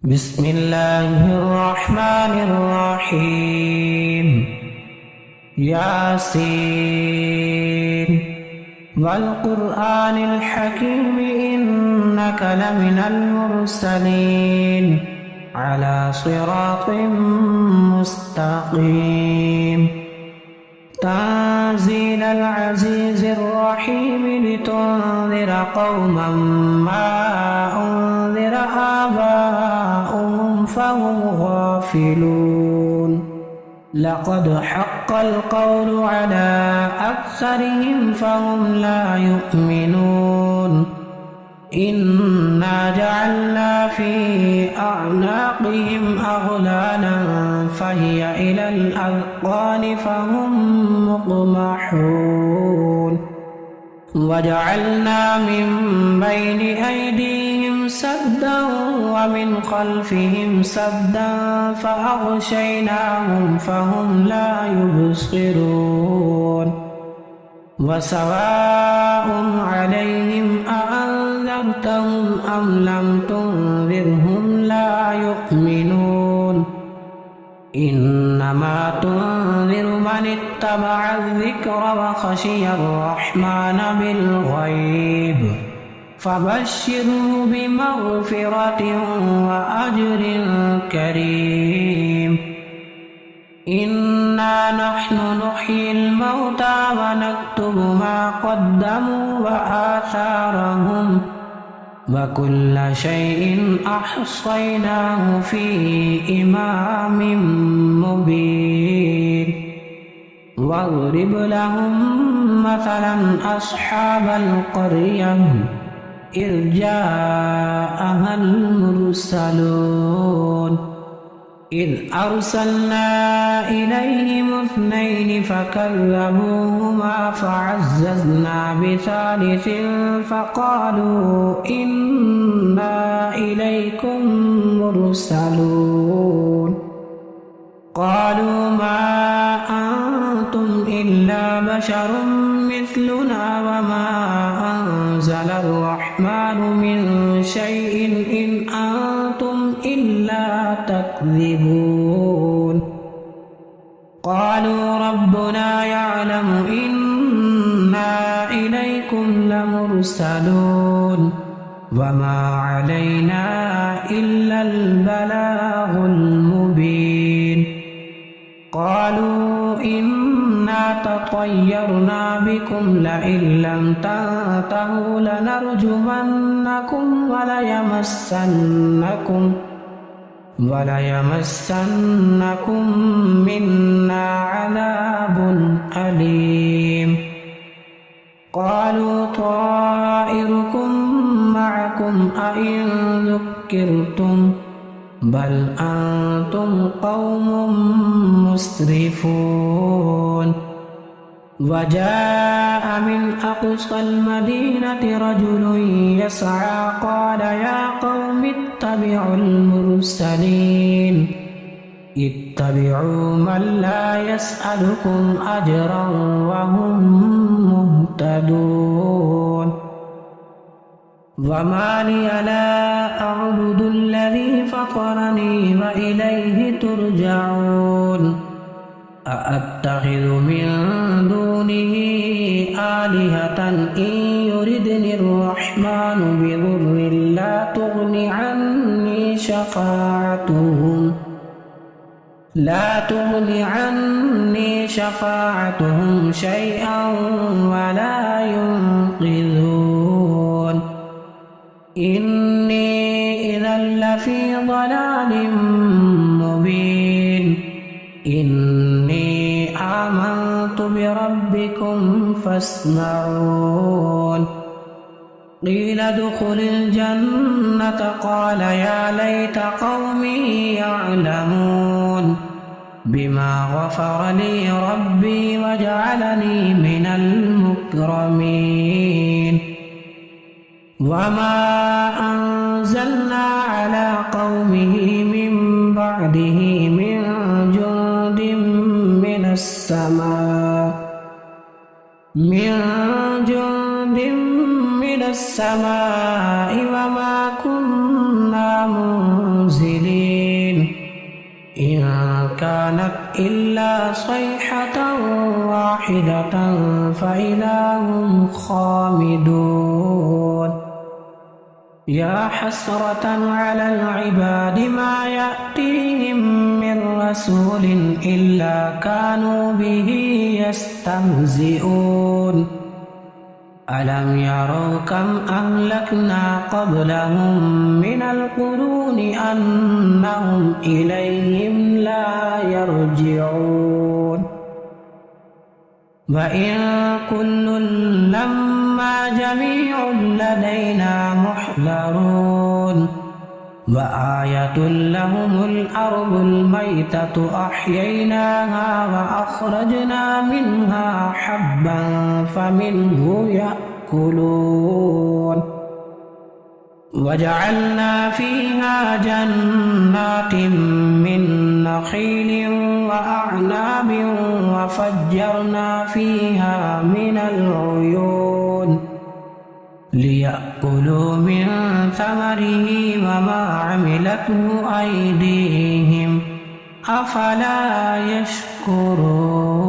بسم الله الرحمن الرحيم ياسين والقرآن الحكيم إنك لمن المرسلين على صراط مستقيم تنزيل العزيز الرحيم لتنذر قوما ما أنذر آباؤهم فهم غافلون لقد حق القول على أكثرهم فهم لا يؤمنون إنا جعلنا في أعناقهم أغلالا فهي إلى الأذقان فهم مقمحون وجعلنا من بين أيديهم سدا ومن خلفهم سدا فأغشيناهم فهم لا يبصرون وسواء عليهم أأنذرتهم أم لم تنذرهم لا يؤمنون إنما تنذر من اتبع الذكر وخشي الرحمن بالغيب فبشره بمغفرة وأجر كريم إنا نحن نحيي الموتى ونكتب ما قدموا وآثارهم وكل شيء أحصيناه في إمام مبين واضرب لهم مثلا أصحاب القرية إذ جاءها المرسلون إذ أرسلنا إليهم اثنين فكذبوهما فعززنا بثالث فقالوا إنا إليكم مرسلون قالوا ما أنتم إلا بشر مثلنا وما أنزل الرحمن من شيء إن أنتم إلا تكذبون قالوا ربنا يعلم إنا إليكم لمرسلون وما علينا إلا البلاغ المبين قالوا إنا تطيرنا بكم لئن لم تنتهوا لنرجمنكم وليمسنكم منا عذاب أليم قالوا طائركم معكم أئن ذكرتم بل أنتم قوم مسرفون وجاء من أقصى المدينة رجل يسعى قال يا قوم اتبعوا المرسلين اتبعوا من لا يسألكم أجرا وهم مهتدون وما لي لا أعبد الذي فطرني وإليه ترجعون أأتخذ من دونه آلهة إن يردني الرحمن بضر لا تغني عني شفاعتهم شيئا ولا ينقذون إني إذا لفي ضلال مبين إني آمنت بربكم فاسمعون قيل ادخل الجنة قال يا ليت قومي يعلمون بما غفر لي ربي وجعلني من المكرمين وما أنزلنا على قومه من بعده من جند من السماء وما كنا منزلين كانت إلا صيحة واحدة فإذا هم خامدون يا حسرة على العباد ما يأتيهم من رسول إلا كانوا به يستهزئون ألم يروا كم أهلكنا قبلهم من القرون أنهم إليهم لا يرجعون وإن كل لما جميع لدينا محضرون وآية لهم الأرض الميتة أحييناها وأخرجنا منها حبا فمنه يأكلون وجعلنا فيها جنات من نخيل وأعناب وفجرنا فيها من العيون ليأكلوا من ثمره وما عملته أيديهم أفلا يشكرون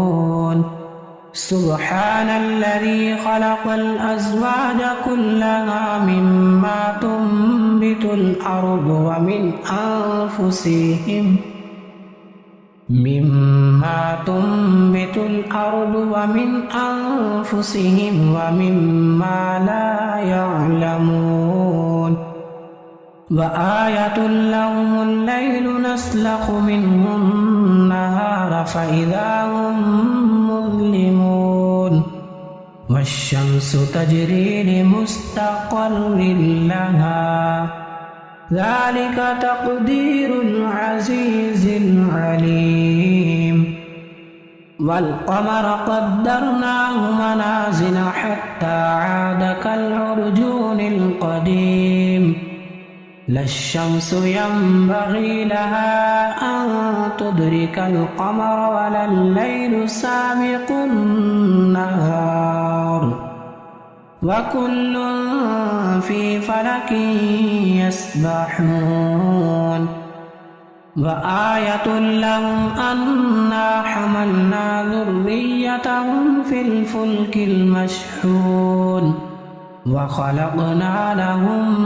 سبحان الذي خلق الأزواج كلها مما تنبت الأرض ومن أنفسهم ومما لا يعلمون وآية لهم الليل نسلخ منه النهار فإذا هم مظلمون والشمس تجري لمستقر لها ذلك تقدير العزيز العليم والقمر قدرناه منازل حتى عاد كالعرجون القديم لا الشمس ينبغي لها أن تدرك القمر ولا الليل سابق النهار وكل في فلك يسبحون وآية لهم أنا حملنا ذريتهم في الفلك المشحون وخلقنا لهم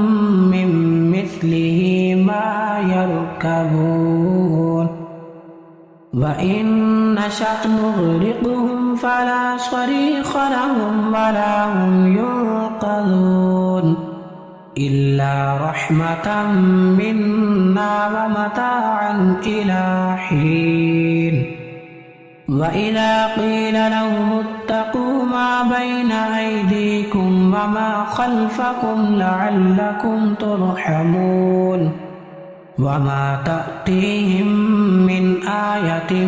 من مثله ما يركبون وإن نشأ نغرقهم فلا صريخ لهم ولا هم ينقذون إلا رحمة منا ومتاعا إلى حين وإذا قيل لهم اتقوا ما بين أيديكم وما خلفكم لعلكم ترحمون وما تأتيهم من آية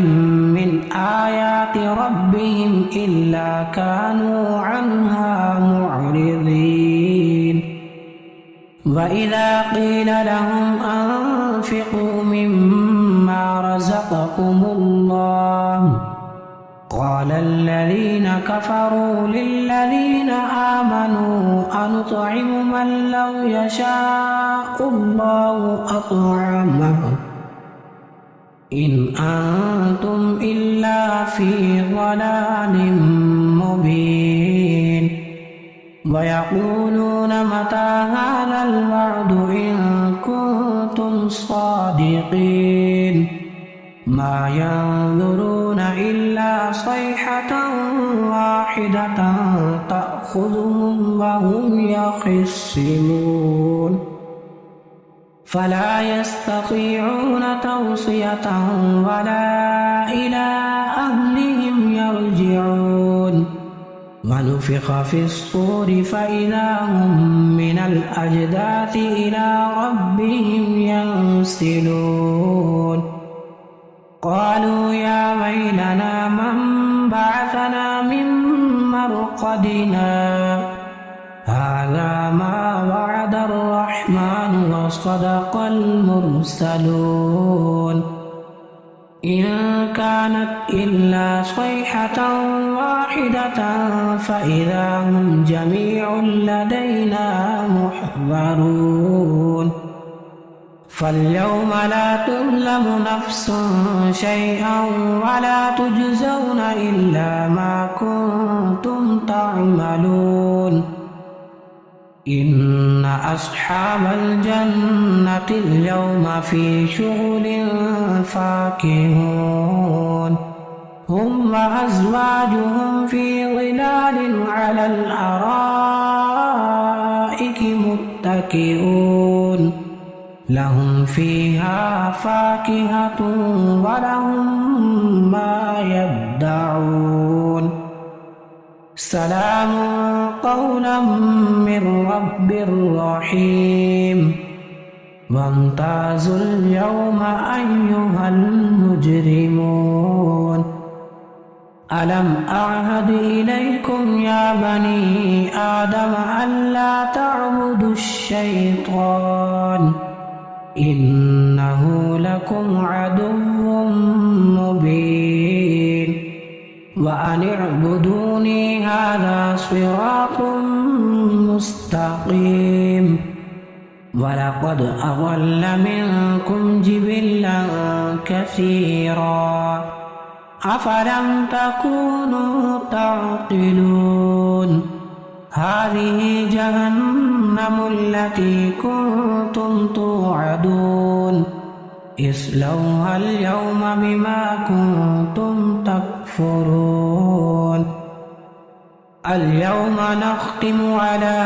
من آيات ربهم إلا كانوا عنها معرضين وإذا قيل لهم أنفقوا مما رزقكم الله قال الذين كفروا للذين آمنوا أنطعم من لو يشاء الله أطعمه إن أنتم إلا في ضلال مبين ويقولون متى هذا الوعد إن كنتم صادقين ما ينظرون إلا صيحة واحدة تأخذهم وهم يخصمون فلا يستطيعون توصية ولا إلى أهلهم يرجعون ونفخ في الصور فإذا هم من الأجداث إلى ربهم ينسلون قالوا يا ويلنا من بعثنا من مرقدنا هذا ما وعد الرحمن وصدق المرسلون إن كانت إلا صيحة واحدة فإذا هم جميع لدينا محضرون فاليوم لا تظلم نفس شيئا ولا تجزون إلا ما كنتم تعملون إن أصحاب الجنة اليوم في شغل فاكهون هم وأزواجهم في ظلال على الأرائك متكئون لهم فيها فاكهة ولهم ما يدعون سلام قولا من رب رحيم وامتازوا اليوم أيها المجرمون ألم أعهد إليكم يا بني آدم ألا تعبدوا الشيطان إنه لكم عدو مبين وأن اعبدوني هذا صراط مستقيم ولقد أضل منكم جبلا كثيرا أفلم تكونوا تعقلون هذه جهنم التي كنتم توعدون اصلوها اليوم بما كنتم تكفرون اليوم نختم على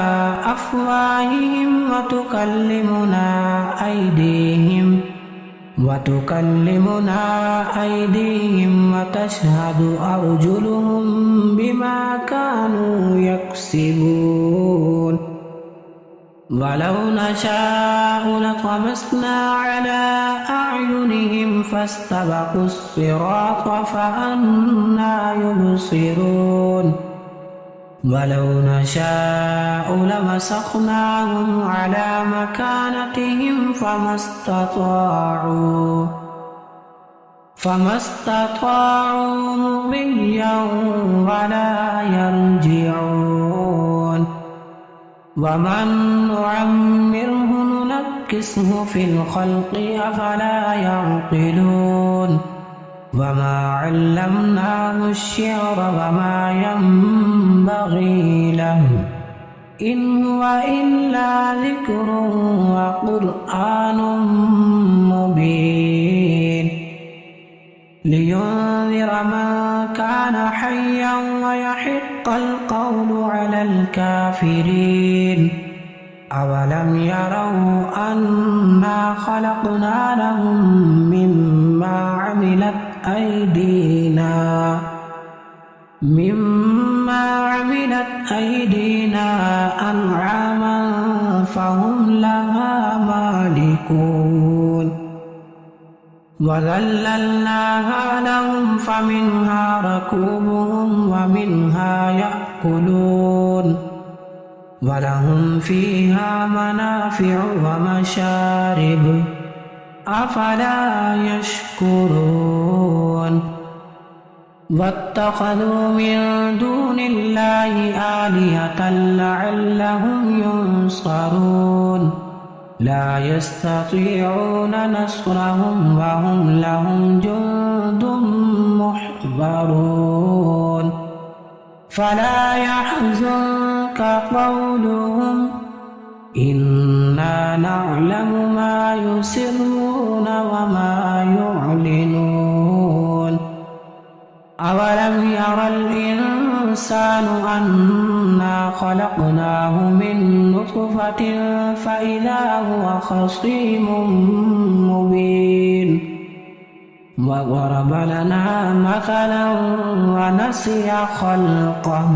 أفواههم وتكلمنا أيديهم وتشهد أرجلهم بما كانوا يكسبون ولو نشاء لطمسنا على أعينهم فاستبقوا الصراط فأنى يبصرون ولو نشاء لمسخناهم على مكانتهم فما استطاعوا مضيا ولا يرجعون ومن نعمره ننكسه في الخلق أفلا يعقلون وما علمناه الشعر وما ينبغي له إن هو إلا ذكر وقرآن مبين لينذر من كان حيا ويحق القول على الكافرين أولم يروا أنا خلقنا لهم مما عملت أيدينا أنعاما فهم لها مالكون وذللناها لهم فمنها ركوبهم ومنها يأكلون ولهم فيها منافع ومشارب أفلا يشكرون واتخذوا من دون الله آلهة لعلهم ينصرون لا يستطيعون نصرهم وهم لهم جند محضرون فلا يحزنك قولهم إنا نعلم ما يسرون وما يعلنون أولم ير الإنسان أنا خلقناه من نطفة فإذا هو خصيم مبين وضرب لنا مثلا ونسي خلقه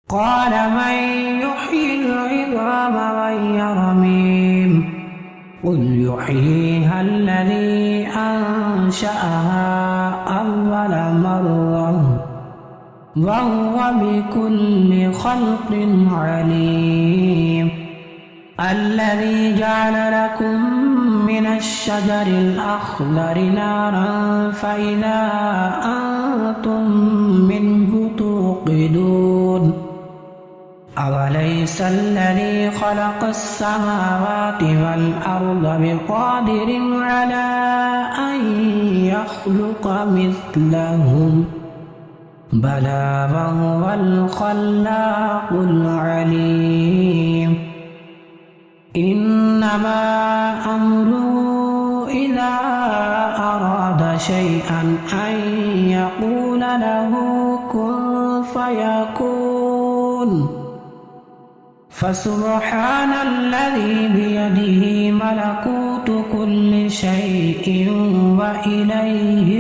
قال من يحيي العظام وهي رميم قل يحييها الذي أنشأها أول مرة وهو بكل خلق عليم الذي جعل لكم من الشجر الأخضر نارا فإذا أنتم منه توقدون أوليس الذي خلق السماوات والأرض بقادر على أن يخلق مثلهم بلى وهو الخلاق العليم إنما أمره إذا أراد شيئا أن يقول له كن فيكون فسبحان الذي بيده ملكوت كل شيء وإليه